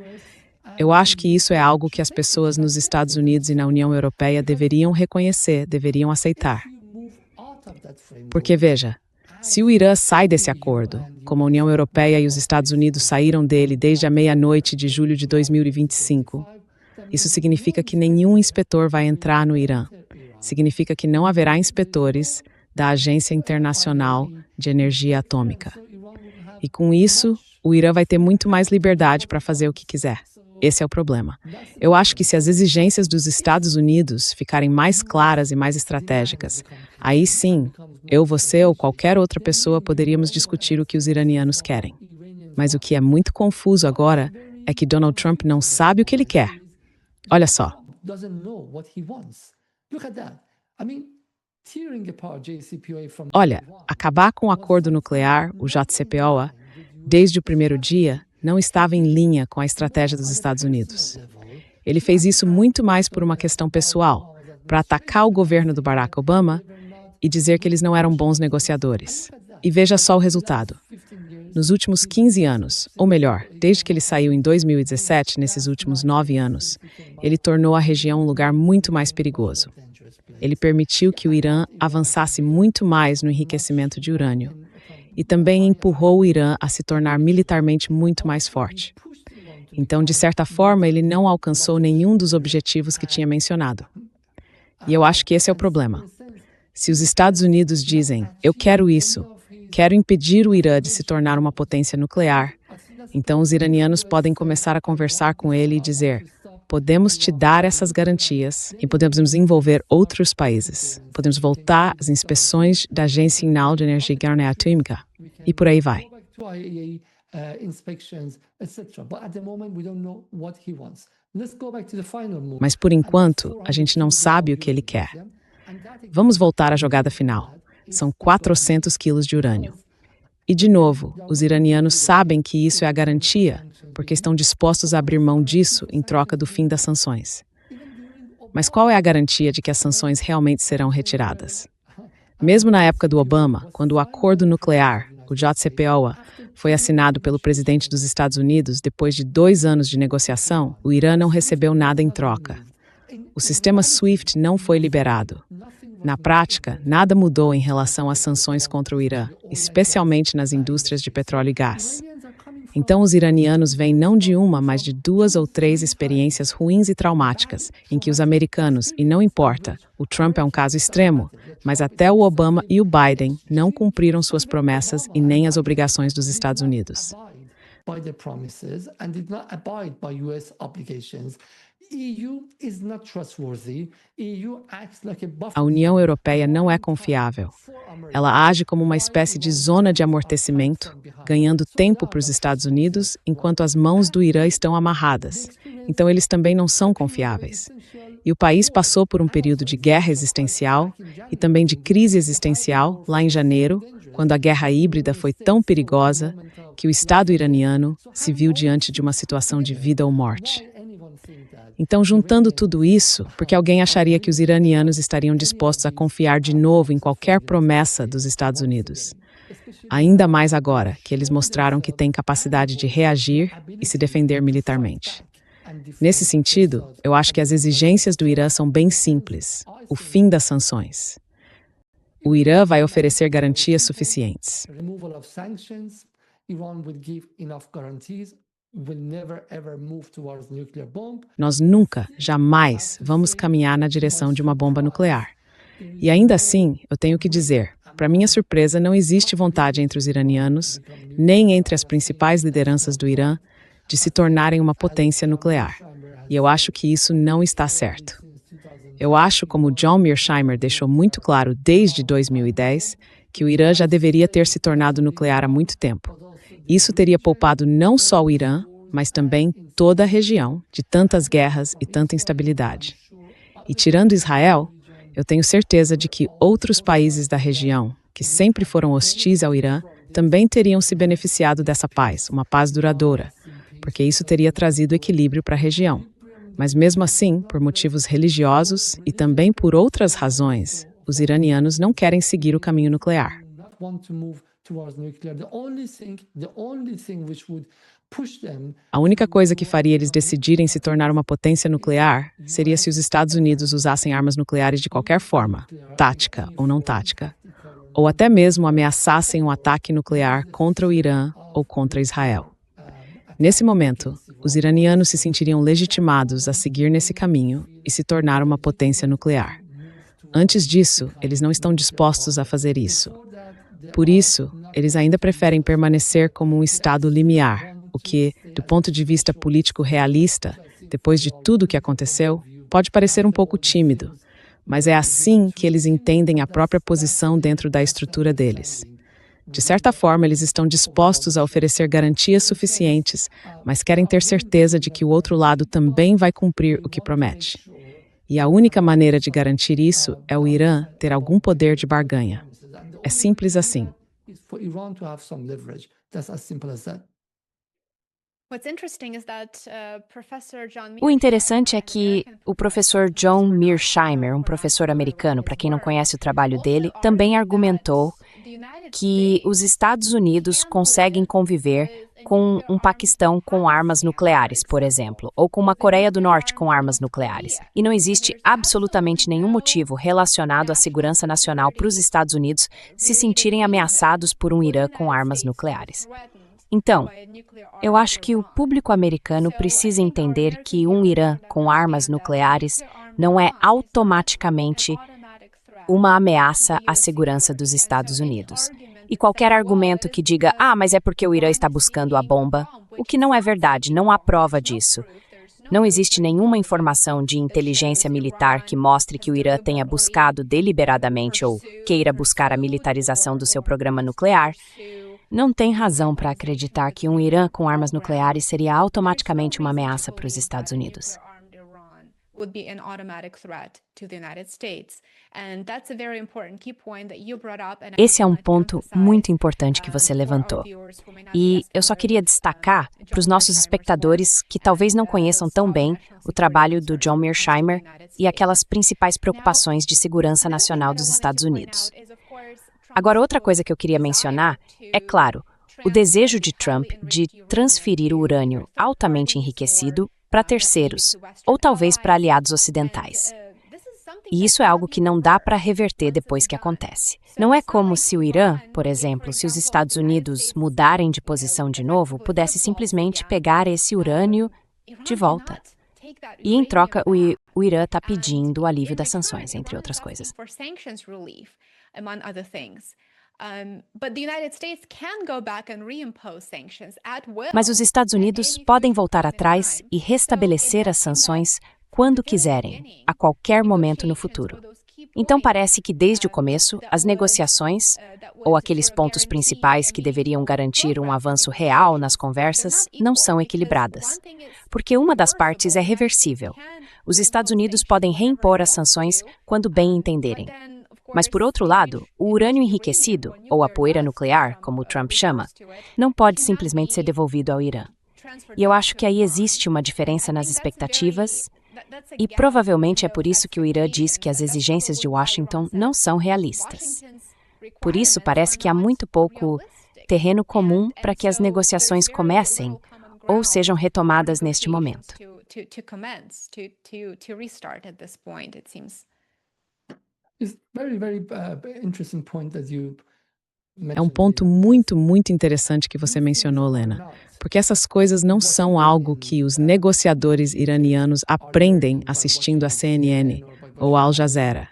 eu acho que isso é algo que as pessoas nos Estados Unidos e na União Europeia deveriam reconhecer, deveriam aceitar. Porque, veja, se o Irã sai desse acordo, como a União Europeia e os Estados Unidos saíram dele desde a meia-noite de julho de 2025, isso significa que nenhum inspetor vai entrar no Irã. Significa que não haverá inspetores da Agência Internacional de Energia Atômica. E com isso, o Irã vai ter muito mais liberdade para fazer o que quiser. Esse é o problema. Eu acho que se as exigências dos Estados Unidos ficarem mais claras e mais estratégicas, aí sim, eu, você ou qualquer outra pessoa poderíamos discutir o que os iranianos querem. Mas o que é muito confuso agora é que Donald Trump não sabe o que ele quer. Olha só. Olha, acabar com o acordo nuclear, o JCPOA, desde o primeiro dia, não estava em linha com a estratégia dos Estados Unidos. Ele fez isso muito mais por uma questão pessoal, para atacar o governo do Barack Obama e dizer que eles não eram bons negociadores. E veja só o resultado. Nos últimos 15 anos, ou melhor, desde que ele saiu em 2017, nesses últimos 9 anos, ele tornou a região um lugar muito mais perigoso. Ele permitiu que o Irã avançasse muito mais no enriquecimento de urânio. E também empurrou o Irã a se tornar militarmente muito mais forte. Então, de certa forma, ele não alcançou nenhum dos objetivos que tinha mencionado. E eu acho que esse é o problema. Se os Estados Unidos dizem, eu quero isso, quero impedir o Irã de se tornar uma potência nuclear, então os iranianos podem começar a conversar com ele e dizer, podemos te dar essas garantias e podemos envolver outros países. Podemos voltar às inspeções da Agência Internacional de Energia Atômica e por aí vai. Mas por enquanto, a gente não sabe o que ele quer. Vamos voltar à jogada final. São 400 quilos de urânio. E, de novo, os iranianos sabem que isso é a garantia, porque estão dispostos a abrir mão disso em troca do fim das sanções. Mas qual é a garantia de que as sanções realmente serão retiradas? Mesmo na época do Obama, quando o acordo nuclear, o JCPOA, foi assinado pelo presidente dos Estados Unidos depois de 2 anos de negociação, o Irã não recebeu nada em troca. O sistema SWIFT não foi liberado. Na prática, nada mudou em relação às sanções contra o Irã, especialmente nas indústrias de petróleo e gás. Então, os iranianos vêm não de uma, mas de 2 ou 3 experiências ruins e traumáticas, em que os americanos, e não importa, o Trump é um caso extremo, mas até o Obama e o Biden não cumpriram suas promessas e nem as obrigações dos Estados Unidos. A União Europeia não é confiável. Ela age como uma espécie de zona de amortecimento, ganhando tempo para os Estados Unidos, enquanto as mãos do Irã estão amarradas. Então, eles também não são confiáveis. E o país passou por um período de guerra existencial e também de crise existencial lá em janeiro, quando a guerra híbrida foi tão perigosa que o Estado iraniano se viu diante de uma situação de vida ou morte. Então, juntando tudo isso, porque alguém acharia que os iranianos estariam dispostos a confiar de novo em qualquer promessa dos Estados Unidos? Ainda mais agora que eles mostraram que têm capacidade de reagir e se defender militarmente. Nesse sentido, eu acho que as exigências do Irã são bem simples: o fim das sanções. O Irã vai oferecer garantias suficientes. Nós nunca, jamais, vamos caminhar na direção de uma bomba nuclear. E ainda assim, eu tenho que dizer, para minha surpresa, não existe vontade entre os iranianos, nem entre as principais lideranças do Irã, de se tornarem uma potência nuclear. E eu acho que isso não está certo. Eu acho, como John Mearsheimer deixou muito claro desde 2010, que o Irã já deveria ter se tornado nuclear há muito tempo. Isso teria poupado não só o Irã, mas também toda a região de tantas guerras e tanta instabilidade. E tirando Israel, eu tenho certeza de que outros países da região, que sempre foram hostis ao Irã, também teriam se beneficiado dessa paz, uma paz duradoura, porque isso teria trazido equilíbrio para a região. Mas mesmo assim, por motivos religiosos e também por outras razões, os iranianos não querem seguir o caminho nuclear. A única coisa que faria eles decidirem se tornar uma potência nuclear seria se os Estados Unidos usassem armas nucleares de qualquer forma, tática ou não tática, ou até mesmo ameaçassem um ataque nuclear contra o Irã ou contra Israel. Nesse momento, os iranianos se sentiriam legitimados a seguir nesse caminho e se tornar uma potência nuclear. Antes disso, eles não estão dispostos a fazer isso. Por isso, eles ainda preferem permanecer como um estado limiar, o que, do ponto de vista político realista, depois de tudo o que aconteceu, pode parecer um pouco tímido, mas é assim que eles entendem a própria posição dentro da estrutura deles. De certa forma, eles estão dispostos a oferecer garantias suficientes, mas querem ter certeza de que o outro lado também vai cumprir o que promete. E a única maneira de garantir isso é o Irã ter algum poder de barganha. É simples assim. O interessante é que o professor John Mearsheimer, um professor americano, para quem não conhece o trabalho dele, também argumentou que os Estados Unidos conseguem conviver com um Paquistão com armas nucleares, por exemplo, ou com uma Coreia do Norte com armas nucleares. E não existe absolutamente nenhum motivo relacionado à segurança nacional para os Estados Unidos se sentirem ameaçados por um Irã com armas nucleares. Então, eu acho que o público americano precisa entender que um Irã com armas nucleares não é automaticamente uma ameaça à segurança dos Estados Unidos. E qualquer argumento que diga, mas é porque o Irã está buscando a bomba, o que não é verdade, não há prova disso. Não existe nenhuma informação de inteligência militar que mostre que o Irã tenha buscado deliberadamente ou queira buscar a militarização do seu programa nuclear. Não tem razão para acreditar que um Irã com armas nucleares seria automaticamente uma ameaça para os Estados Unidos. Esse é um ponto muito importante que você levantou. E eu só queria destacar para os nossos espectadores que talvez não conheçam tão bem o trabalho do John Mearsheimer e aquelas principais preocupações de segurança nacional dos Estados Unidos. Agora, outra coisa que eu queria mencionar é, claro, o desejo de Trump de transferir o urânio altamente enriquecido para terceiros, ou talvez para aliados ocidentais. E isso é algo que não dá para reverter depois que acontece. Não é como se o Irã, por exemplo, se os Estados Unidos mudarem de posição de novo, pudesse simplesmente pegar esse urânio de volta. E, em troca, o Irã está pedindo o alívio das sanções, entre outras coisas. Mas os Estados Unidos podem voltar atrás e restabelecer as sanções quando quiserem, a qualquer momento no futuro. Então parece que desde o começo, as negociações, ou aqueles pontos principais que deveriam garantir um avanço real nas conversas, não são equilibradas. Porque uma das partes é reversível. Os Estados Unidos podem reimpor as sanções quando bem entenderem. Mas, por outro lado, o urânio enriquecido, ou a poeira nuclear, como o Trump chama, não pode simplesmente ser devolvido ao Irã. E eu acho que aí existe uma diferença nas expectativas, e provavelmente é por isso que o Irã diz que as exigências de Washington não são realistas. Por isso, parece que há muito pouco terreno comum para que as negociações comecem ou sejam retomadas neste momento. É um ponto muito, muito interessante que você mencionou, Lena, porque essas coisas não são algo que os negociadores iranianos aprendem assistindo a CNN ou a Al Jazeera.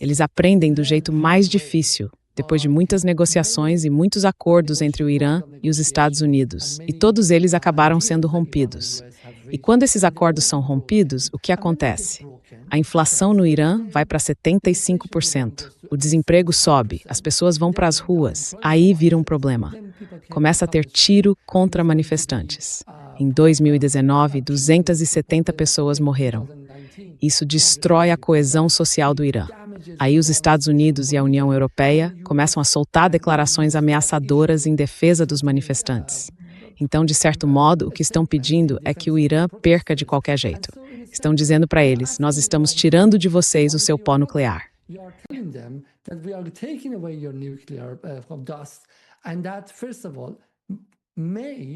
Eles aprendem do jeito mais difícil, depois de muitas negociações e muitos acordos entre o Irã e os Estados Unidos, e todos eles acabaram sendo rompidos. E quando esses acordos são rompidos, o que acontece? A inflação no Irã vai para 75%. O desemprego sobe, as pessoas vão para as ruas. Aí vira um problema. Começa a ter tiro contra manifestantes. Em 2019, 270 pessoas morreram. Isso destrói a coesão social do Irã. Aí os Estados Unidos e a União Europeia começam a soltar declarações ameaçadoras em defesa dos manifestantes. Então, de certo modo, o que estão pedindo é que o Irã perca de qualquer jeito. Estão dizendo para eles, nós estamos tirando de vocês o seu pó nuclear.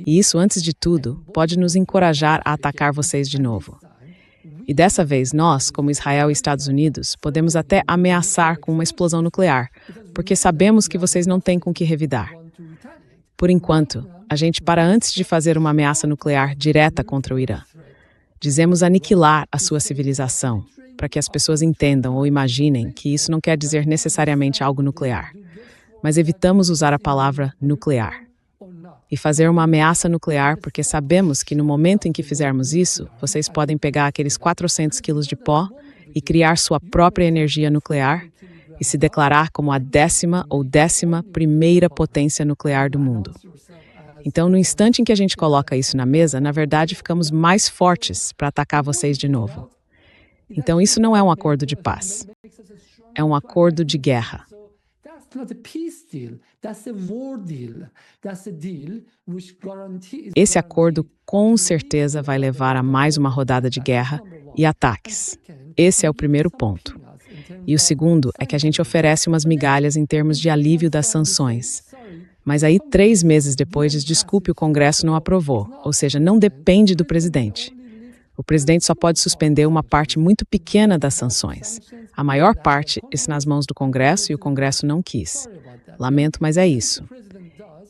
E isso, antes de tudo, pode nos encorajar a atacar vocês de novo. E dessa vez, nós, como Israel e Estados Unidos, podemos até ameaçar com uma explosão nuclear, porque sabemos que vocês não têm com que revidar. Por enquanto, a gente para antes de fazer uma ameaça nuclear direta contra o Irã. Dizemos aniquilar a sua civilização, para que as pessoas entendam ou imaginem que isso não quer dizer necessariamente algo nuclear. Mas evitamos usar a palavra nuclear. E fazer uma ameaça nuclear porque sabemos que no momento em que fizermos isso, vocês podem pegar aqueles 400 quilos de pó e criar sua própria energia nuclear e se declarar como a 10ª ou 11ª potência nuclear do mundo. Então, no instante em que a gente coloca isso na mesa, na verdade, ficamos mais fortes para atacar vocês de novo. Então, isso não é um acordo de paz. É um acordo de guerra. Esse acordo, com certeza, vai levar a mais uma rodada de guerra e ataques. Esse é o primeiro ponto. E o segundo é que a gente oferece umas migalhas em termos de alívio das sanções. Mas aí, 3 meses depois, diz desculpe, o Congresso não aprovou, ou seja, não depende do presidente. O presidente só pode suspender uma parte muito pequena das sanções. A maior parte está nas mãos do Congresso e o Congresso não quis. Lamento, mas é isso.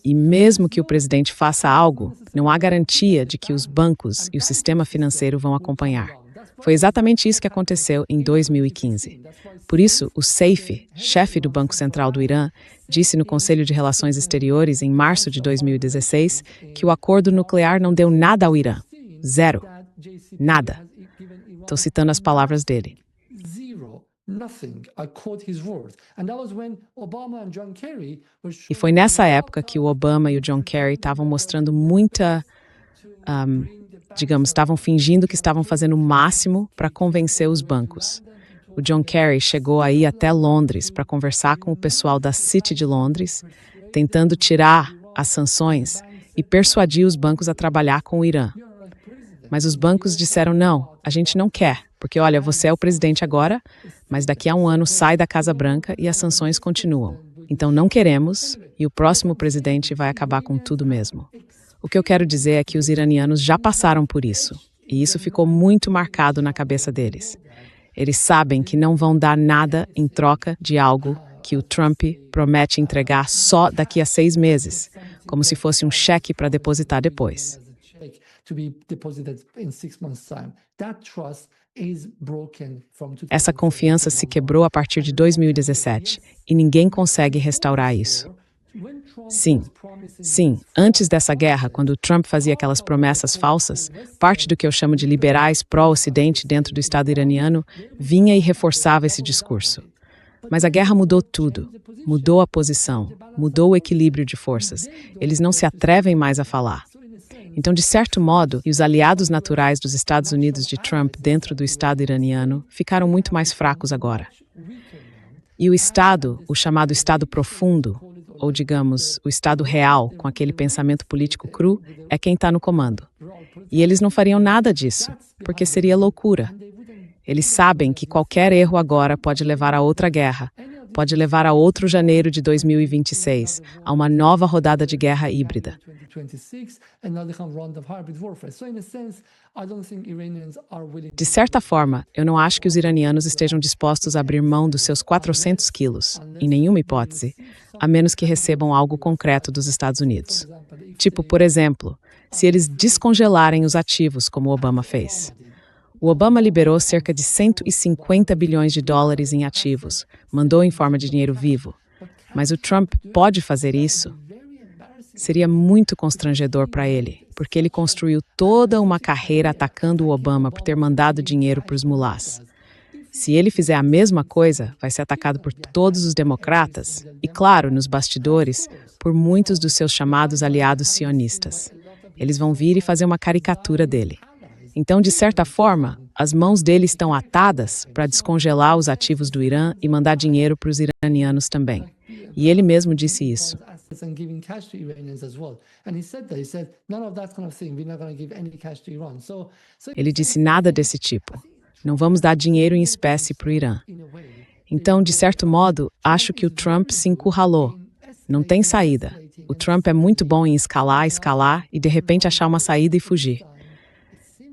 E mesmo que o presidente faça algo, não há garantia de que os bancos e o sistema financeiro vão acompanhar. Foi exatamente isso que aconteceu em 2015. Por isso, o Saif, chefe do Banco Central do Irã, disse no Conselho de Relações Exteriores, em março de 2016, que o acordo nuclear não deu nada ao Irã. Zero. Nada. Estou citando as palavras dele. E foi nessa época que o Obama e o John Kerry estavam mostrando muita, estavam fingindo que estavam fazendo o máximo para convencer os bancos. O John Kerry chegou aí até Londres para conversar com o pessoal da City de Londres, tentando tirar as sanções e persuadir os bancos a trabalhar com o Irã. Mas os bancos disseram, não, a gente não quer, porque olha, você é o presidente agora, mas daqui a um ano sai da Casa Branca e as sanções continuam. Então não queremos e o próximo presidente vai acabar com tudo mesmo. O que eu quero dizer é que os iranianos já passaram por isso, e isso ficou muito marcado na cabeça deles. Eles sabem que não vão dar nada em troca de algo que o Trump promete entregar só daqui a 6 meses, como se fosse um cheque para depositar depois. Essa confiança se quebrou a partir de 2017 e ninguém consegue restaurar isso. Sim, sim. Antes dessa guerra, quando Trump fazia aquelas promessas falsas, parte do que eu chamo de liberais pró-Ocidente dentro do Estado iraniano vinha e reforçava esse discurso. Mas a guerra mudou tudo. Mudou a posição, mudou o equilíbrio de forças. Eles não se atrevem mais a falar. Então, de certo modo, e os aliados naturais dos Estados Unidos de Trump dentro do Estado iraniano ficaram muito mais fracos agora. E o Estado, o chamado Estado profundo, ou digamos, o Estado real, com aquele pensamento político cru, é quem está no comando. E eles não fariam nada disso, porque seria loucura. Eles sabem que qualquer erro agora pode levar a outra guerra, pode levar a outro janeiro de 2026, a uma nova rodada de guerra híbrida. De certa forma, eu não acho que os iranianos estejam dispostos a abrir mão dos seus 400 quilos, em nenhuma hipótese, a menos que recebam algo concreto dos Estados Unidos. Tipo, por exemplo, se eles descongelarem os ativos, como Obama fez. O Obama liberou cerca de 150 bilhões de dólares em ativos, mandou em forma de dinheiro vivo. Mas o Trump pode fazer isso? Seria muito constrangedor para ele, porque ele construiu toda uma carreira atacando o Obama por ter mandado dinheiro para os mulás. Se ele fizer a mesma coisa, vai ser atacado por todos os democratas e, claro, nos bastidores, por muitos dos seus chamados aliados sionistas. Eles vão vir e fazer uma caricatura dele. Então, de certa forma, as mãos dele estão atadas para descongelar os ativos do Irã e mandar dinheiro para os iranianos também. E ele mesmo disse isso. Ele disse nada desse tipo. Não vamos dar dinheiro em espécie para o Irã. Então, de certo modo, acho que o Trump se encurralou. Não tem saída. O Trump é muito bom em escalar e de repente achar uma saída e fugir.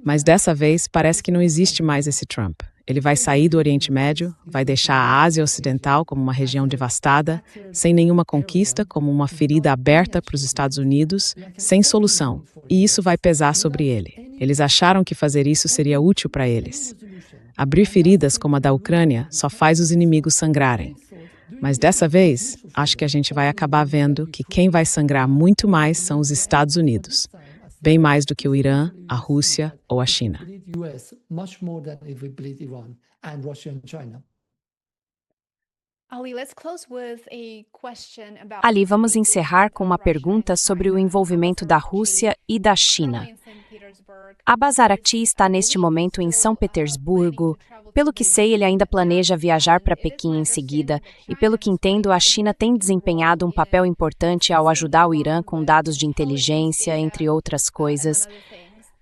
Mas dessa vez parece que não existe mais esse Trump. Ele vai sair do Oriente Médio, vai deixar a Ásia Ocidental como uma região devastada, sem nenhuma conquista, como uma ferida aberta para os Estados Unidos, sem solução. E isso vai pesar sobre ele. Eles acharam que fazer isso seria útil para eles. Abrir feridas como a da Ucrânia só faz os inimigos sangrarem. Mas dessa vez, acho que a gente vai acabar vendo que quem vai sangrar muito mais são os Estados Unidos. Bem mais do que o Irã, a Rússia ou a China. Ali, vamos encerrar com uma pergunta sobre o envolvimento da Rússia e da China. Abbas Araghchi está neste momento em São Petersburgo. Pelo que sei, ele ainda planeja viajar para Pequim em seguida, e pelo que entendo, a China tem desempenhado um papel importante ao ajudar o Irã com dados de inteligência, entre outras coisas.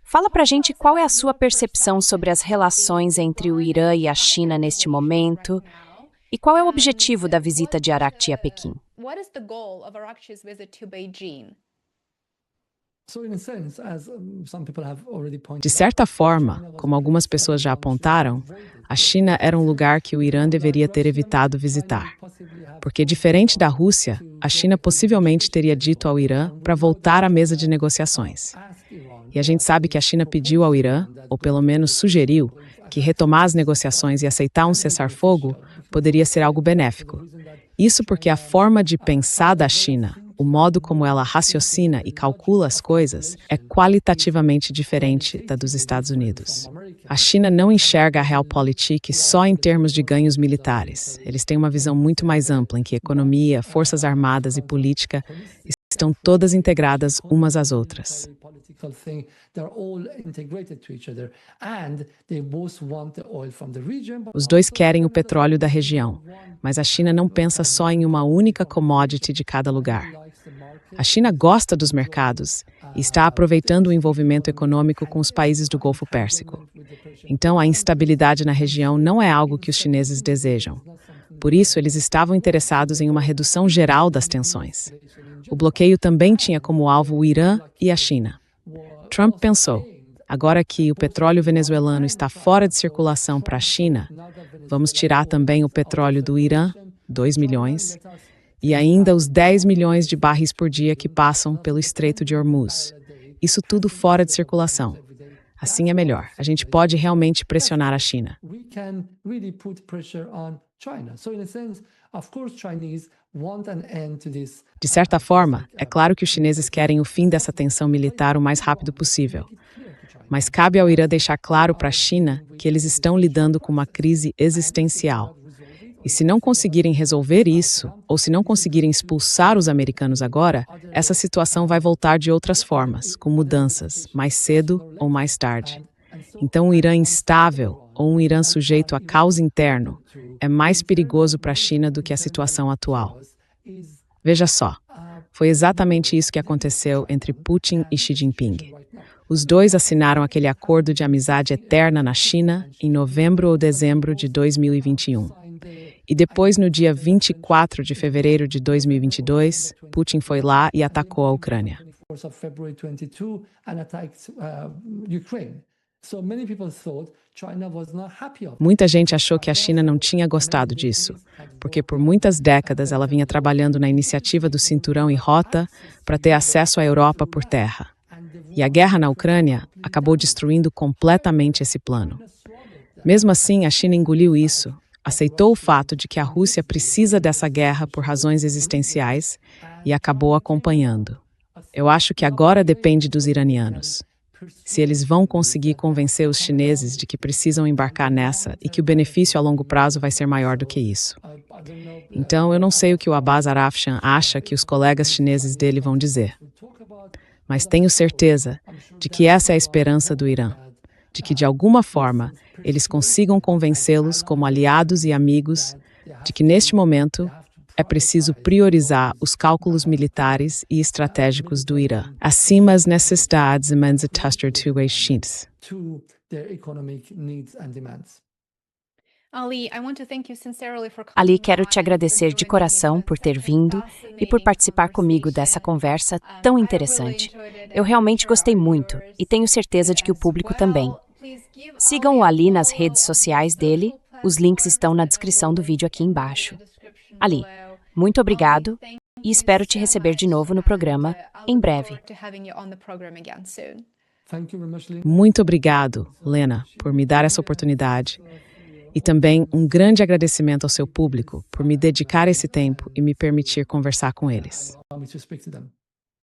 Fala pra gente qual é a sua percepção sobre as relações entre o Irã e a China neste momento, e qual é o objetivo da visita de Araghchi a Pequim? De certa forma, como algumas pessoas já apontaram, a China era um lugar que o Irã deveria ter evitado visitar. Porque, diferente da Rússia, a China possivelmente teria dito ao Irã para voltar à mesa de negociações. E a gente sabe que a China pediu ao Irã, ou pelo menos sugeriu, que retomar as negociações e aceitar um cessar-fogo poderia ser algo benéfico. Isso porque a forma de pensar da China, o modo como ela raciocina e calcula as coisas, é qualitativamente diferente da dos Estados Unidos. A China não enxerga a Realpolitik só em termos de ganhos militares. Eles têm uma visão muito mais ampla em que economia, forças armadas e política estão todas integradas umas às outras. Os dois querem o petróleo da região, mas a China não pensa só em uma única commodity de cada lugar. A China gosta dos mercados e está aproveitando o envolvimento econômico com os países do Golfo Pérsico. Então, a instabilidade na região não é algo que os chineses desejam. Por isso, eles estavam interessados em uma redução geral das tensões. O bloqueio também tinha como alvo o Irã e a China. Trump pensou, agora que o petróleo venezuelano está fora de circulação para a China, vamos tirar também o petróleo do Irã, 2 milhões, e ainda os 10 milhões de barris por dia que passam pelo Estreito de Hormuz. Isso tudo fora de circulação. Assim é melhor. A gente pode realmente pressionar a China. De certa forma, é claro que os chineses querem o fim dessa tensão militar o mais rápido possível. Mas cabe ao Irã deixar claro para a China que eles estão lidando com uma crise existencial. E se não conseguirem resolver isso, ou se não conseguirem expulsar os americanos agora, essa situação vai voltar de outras formas, com mudanças, mais cedo ou mais tarde. Então, um Irã instável, ou um Irã sujeito a caos interno, é mais perigoso para a China do que a situação atual. Veja só, foi exatamente isso que aconteceu entre Putin e Xi Jinping. Os dois assinaram aquele acordo de amizade eterna na China em novembro ou dezembro de 2021. E depois, no dia 24 de fevereiro de 2022, Putin foi lá e atacou a Ucrânia. Muita gente achou que a China não tinha gostado disso, porque por muitas décadas ela vinha trabalhando na iniciativa do Cinturão e Rota para ter acesso à Europa por terra. E a guerra na Ucrânia acabou destruindo completamente esse plano. Mesmo assim, a China engoliu isso, aceitou o fato de que a Rússia precisa dessa guerra por razões existenciais e acabou acompanhando. Eu acho que agora depende dos iranianos. Se eles vão conseguir convencer os chineses de que precisam embarcar nessa e que o benefício a longo prazo vai ser maior do que isso. Então, eu não sei o que o Abbas Arafshan acha que os colegas chineses dele vão dizer. Mas tenho certeza de que essa é a esperança do Irã, de que, de alguma forma, eles consigam convencê-los como aliados e amigos de que, neste momento, é preciso priorizar os cálculos militares e estratégicos do Irã, acima das necessidades e chineses. Ali, quero te agradecer de coração por ter vindo e por participar comigo dessa conversa tão interessante. Eu realmente gostei muito e tenho certeza de que o público também. Sigam o Ali nas redes sociais dele, os links estão na descrição do vídeo aqui embaixo. Ali, muito obrigado e espero te receber de novo no programa em breve. Muito obrigado, Lena, por me dar essa oportunidade. E também um grande agradecimento ao seu público por me dedicar esse tempo e me permitir conversar com eles.